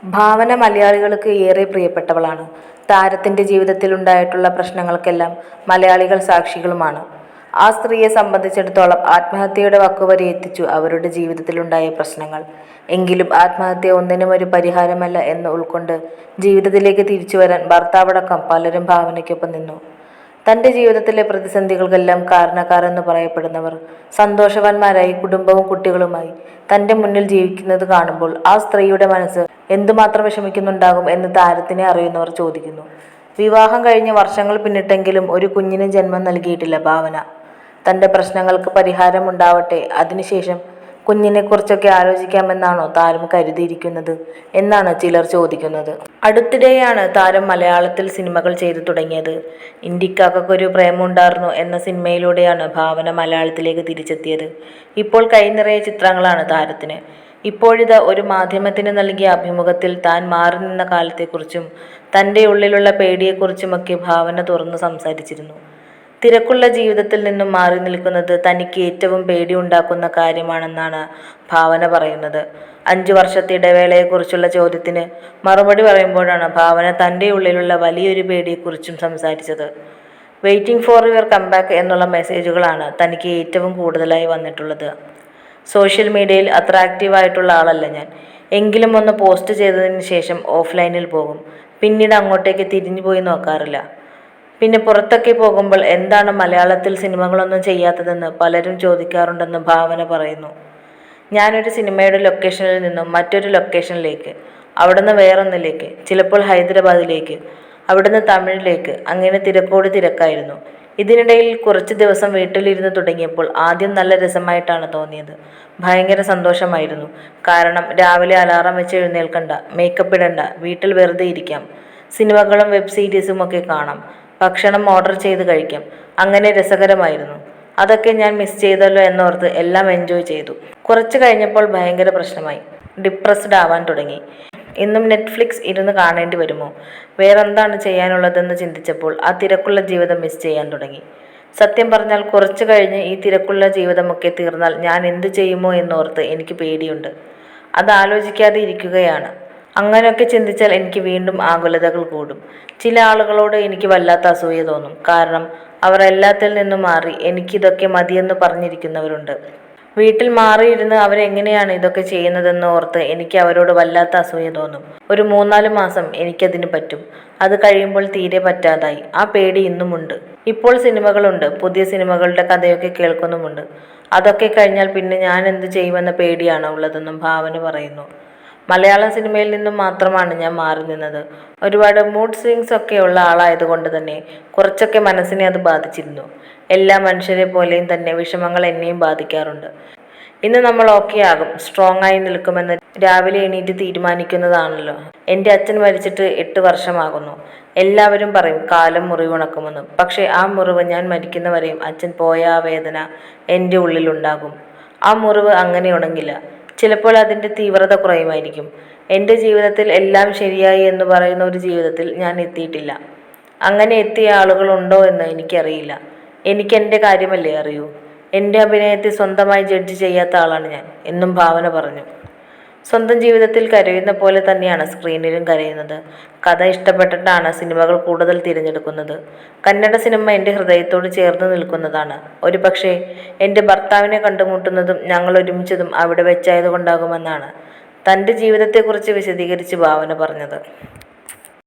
ഭാവന മലയാളികൾക്ക് ഏറെ പ്രിയപ്പെട്ടവളാണ്. താരത്തിന്റെ ജീവിതത്തിലുണ്ടായിട്ടുള്ള പ്രശ്നങ്ങൾക്കെല്ലാം മലയാളികൾ സാക്ഷികളുമാണ്. ആ സ്ത്രീയെ സംബന്ധിച്ചിടത്തോളം ആത്മഹത്യയുടെ വക്കുവരെ എത്തിച്ചു അവരുടെ ജീവിതത്തിലുണ്ടായ പ്രശ്നങ്ങൾ. എങ്കിലും ആത്മഹത്യ ഒന്നിനും ഒരു പരിഹാരമല്ല എന്ന് ഉൾക്കൊണ്ട് ജീവിതത്തിലേക്ക് തിരിച്ചുവരാൻ ഭർത്താവടക്കം പലരും ഭാവനയ്ക്കൊപ്പം നിന്നു. തൻ്റെ ജീവിതത്തിലെ പ്രതിസന്ധികൾക്കെല്ലാം കാരണക്കാർ എന്ന് പറയപ്പെടുന്നവർ സന്തോഷവാന്മാരായി കുടുംബവും കുട്ടികളുമായി തൻ്റെ മുന്നിൽ ജീവിക്കുന്നത് കാണുമ്പോൾ ആ സ്ത്രീയുടെ മനസ്സ് എന്തുമാത്രം വിഷമിക്കുന്നുണ്ടാകും എന്ന് താരത്തിനെ അറിയുന്നവർ ചോദിക്കുന്നു. വിവാഹം കഴിഞ്ഞ് വർഷങ്ങൾ പിന്നിട്ടെങ്കിലും ഒരു കുഞ്ഞിന് ജന്മം നൽകിയിട്ടില്ല ഭാവന. തൻ്റെ പ്രശ്നങ്ങൾക്ക് പരിഹാരമുണ്ടാവട്ടെ, അതിനുശേഷം കുഞ്ഞിനെക്കുറിച്ചൊക്കെ ആലോചിക്കാമെന്നാണോ താരം കരുതിയിരിക്കുന്നത് എന്നാണ് ചിലർ ചോദിക്കുന്നത്. അടുത്തിടെയാണ് താരം മലയാളത്തിൽ സിനിമകൾ ചെയ്തു തുടങ്ങിയത്. ഇന്ത്യക്കാക്കൊരു പ്രേമുണ്ടായിരുന്നു എന്ന സിനിമയിലൂടെയാണ് ഭാവന മലയാളത്തിലേക്ക് തിരിച്ചെത്തിയത്. ഇപ്പോൾ കൈനിറയെ ചിത്രങ്ങളാണ് താരത്തിന്. ഇപ്പോഴിതാ ഒരു മാധ്യമത്തിന് നൽകിയ അഭിമുഖത്തിൽ താൻ മാറി നിന്ന കാലത്തെക്കുറിച്ചും തൻ്റെ ഉള്ളിലുള്ള പേടിയെക്കുറിച്ചുമൊക്കെ ഭാവന തുറന്നു സംസാരിച്ചിരുന്നു. തിരക്കുള്ള ജീവിതത്തിൽ നിന്നും മാറി നിൽക്കുന്നത് തനിക്ക് ഏറ്റവും പേടിയുണ്ടാക്കുന്ന കാര്യമാണെന്നാണ് ഭാവന പറയുന്നത്. 5 വർഷത്തെ ഇടവേളയെക്കുറിച്ചുള്ള ചോദ്യത്തിന് മറുപടി പറയുമ്പോഴാണ് ഭാവന തൻ്റെ ഉള്ളിലുള്ള വലിയൊരു പേടിയെക്കുറിച്ചും സംസാരിച്ചത്. വെയിറ്റിംഗ് ഫോർ യുവർ കംബാക്ക് എന്നുള്ള മെസ്സേജുകളാണ് തനിക്ക് ഏറ്റവും കൂടുതലായി വന്നിട്ടുള്ളത്. സോഷ്യൽ മീഡിയയിൽ അത്ര ആക്റ്റീവായിട്ടുള്ള ആളല്ല ഞാൻ. എങ്കിലും ഒന്ന് പോസ്റ്റ് ചെയ്തതിന് ശേഷം ഓഫ്ലൈനിൽ പോകും. പിന്നീട് അങ്ങോട്ടേക്ക് തിരിഞ്ഞു പോയി നോക്കാറില്ല. പിന്നെ പുറത്തൊക്കെ പോകുമ്പോൾ എന്താണ് മലയാളത്തിൽ സിനിമകളൊന്നും ചെയ്യാത്തതെന്ന് പലരും ചോദിക്കാറുണ്ടെന്ന് ഭാവന പറയുന്നു. ഞാനൊരു സിനിമയുടെ ലൊക്കേഷനിൽ നിന്നും മറ്റൊരു ലൊക്കേഷനിലേക്ക്, അവിടുന്ന് വേറൊന്നിലേക്ക്, ചിലപ്പോൾ ഹൈദരാബാദിലേക്ക്, അവിടുന്ന് തമിഴിലേക്ക്, അങ്ങനെ തിരക്കോട് തിരക്കായിരുന്നു. ഇതിനിടയിൽ കുറച്ച് ദിവസം വീട്ടിലിരുന്ന് തുടങ്ങിയപ്പോൾ ആദ്യം നല്ല രസമായിട്ടാണ് തോന്നിയത്. ഭയങ്കര സന്തോഷമായിരുന്നു. കാരണം രാവിലെ അലാറം വെച്ച് എഴുന്നേൽക്കണ്ട, മേക്കപ്പ് ഇടണ്ട, വീട്ടിൽ വെറുതെ ഇരിക്കാം, സിനിമകളും വെബ് സീരീസും ഒക്കെ കാണാം, ഭക്ഷണം ഓർഡർ ചെയ്ത് കഴിക്കാം. അങ്ങനെ രസകരമായിരുന്നു. അതൊക്കെ ഞാൻ മിസ് ചെയ്തല്ലോ എന്നോർത്ത് എല്ലാം എൻജോയ് ചെയ്തു. കുറച്ച് കഴിഞ്ഞപ്പോൾ ഭയങ്കര പ്രശ്നമായി. ഡിപ്രസ്ഡ് ആവാൻ തുടങ്ങി. ഇന്നും നെറ്റ്ഫ്ലിക്സ് ഇരുന്ന് കാണേണ്ടി വരുമോ, വേറെന്താണ് ചെയ്യാനുള്ളതെന്ന് ചിന്തിച്ചപ്പോൾ ആ തിരക്കുള്ള ജീവിതം മിസ് ചെയ്യാൻ തുടങ്ങി. സത്യം പറഞ്ഞാൽ കുറച്ച് കഴിഞ്ഞ് ഈ തിരക്കുള്ള ജീവിതമൊക്കെ തീർന്നാൽ ഞാൻ എന്തു ചെയ്യുമോ എന്നോർത്ത് എനിക്ക് പേടിയുണ്ട്. അത് ആലോചിക്കാതെ ഇരിക്കുകയാണ്. അങ്ങനെയൊക്കെ ചിന്തിച്ചാൽ എനിക്ക് വീണ്ടും ആകുലതകൾ കൂടും. ചില ആളുകളോട് എനിക്ക് വല്ലാത്ത അസൂയ തോന്നും. കാരണം അവർ എല്ലാത്തിൽ നിന്നും മാറി എനിക്കിതൊക്കെ മതിയെന്ന് പറഞ്ഞിരിക്കുന്നവരുണ്ട്. വീട്ടിൽ മാറിയിരുന്ന് അവരെങ്ങനെയാണ് ഇതൊക്കെ ചെയ്യുന്നതെന്ന് ഓർത്ത് എനിക്ക് അവരോട് വല്ലാത്ത അസൂയ തോന്നും. ഒരു 3-4 മാസം എനിക്കതിന് പറ്റും. അത് കഴിയുമ്പോൾ തീരെ പറ്റാതായി. ആ പേടി ഇന്നുമുണ്ട്. ഇപ്പോൾ സിനിമകളുണ്ട്, പുതിയ സിനിമകളുടെ കഥയൊക്കെ കേൾക്കുന്നുമുണ്ട്. അതൊക്കെ കഴിഞ്ഞാൽ പിന്നെ ഞാൻ എന്ത് ചെയ്യുമെന്ന പേടിയാണ് ഉള്ളതെന്നും ഭാവന പറയുന്നു. മലയാളം സിനിമയിൽ നിന്നും മാത്രമാണ് ഞാൻ മാറി നിന്നത്. ഒരുപാട് മൂഡ് സ്വിങ്സ് ഒക്കെ ഉള്ള ആളായതുകൊണ്ട് തന്നെ കുറച്ചൊക്കെ മനസ്സിനെ അത് ബാധിച്ചിരുന്നു. എല്ലാ മനുഷ്യരെ പോലെയും തന്നെ വിഷമങ്ങൾ എന്നെയും ബാധിക്കാറുണ്ട്. ഇന്ന് നമ്മൾ ഓക്കെ ആകും, സ്ട്രോങ് ആയി നിൽക്കുമെന്ന് രാവിലെ എണീറ്റ് തീരുമാനിക്കുന്നതാണല്ലോ. എൻ്റെ അച്ഛൻ മരിച്ചിട്ട് 8 വർഷമാകുന്നു. എല്ലാവരും പറയും കാലം മുറിവുണക്കുമെന്ന്. പക്ഷേ ആ മുറിവ് ഞാൻ മരിക്കുന്നവരെയും അച്ഛൻ പോയ ആ വേദന എൻ്റെ ഉള്ളിലുണ്ടാകും. ആ മുറിവ് അങ്ങനെ ഉണങ്ങില്ല. ചിലപ്പോൾ അതിൻ്റെ തീവ്രത കുറയുമായിരിക്കും. എൻ്റെ ജീവിതത്തിൽ എല്ലാം ശരിയായി എന്ന് പറയുന്ന ഒരു ജീവിതത്തിൽ ഞാൻ എത്തിയിട്ടില്ല. അങ്ങനെ എത്തിയ ആളുകളുണ്ടോ എന്ന് എനിക്കറിയില്ല. എനിക്ക് എൻ്റെ കാര്യമല്ലേ അറിയൂ. എൻ്റെ അഭിനയത്തെ സ്വന്തമായി ജഡ്ജ് ചെയ്യാത്ത ആളാണ് ഞാൻ എന്നും ഭാവന പറഞ്ഞു. സ്വന്തം ജീവിതത്തിൽ കരയുന്ന പോലെ തന്നെയാണ് സ്ക്രീനിലും കരയുന്നത്. കഥ ഇഷ്ടപ്പെട്ടിട്ടാണ് സിനിമകൾ കൂടുതൽ തിരഞ്ഞെടുക്കുന്നത്. കന്നഡ സിനിമ എൻ്റെ ഹൃദയത്തോട് ചേർന്ന് നിൽക്കുന്നതാണ്. ഒരു പക്ഷേ എൻ്റെ ഭർത്താവിനെ കണ്ടുമുട്ടുന്നതും ഞങ്ങൾ ഒരുമിച്ചതും അവിടെ വെച്ചായതുകൊണ്ടാകുമെന്നാണ് തൻ്റെ ജീവിതത്തെക്കുറിച്ച് വിശദീകരിച്ച് ഭാവന പറഞ്ഞത്.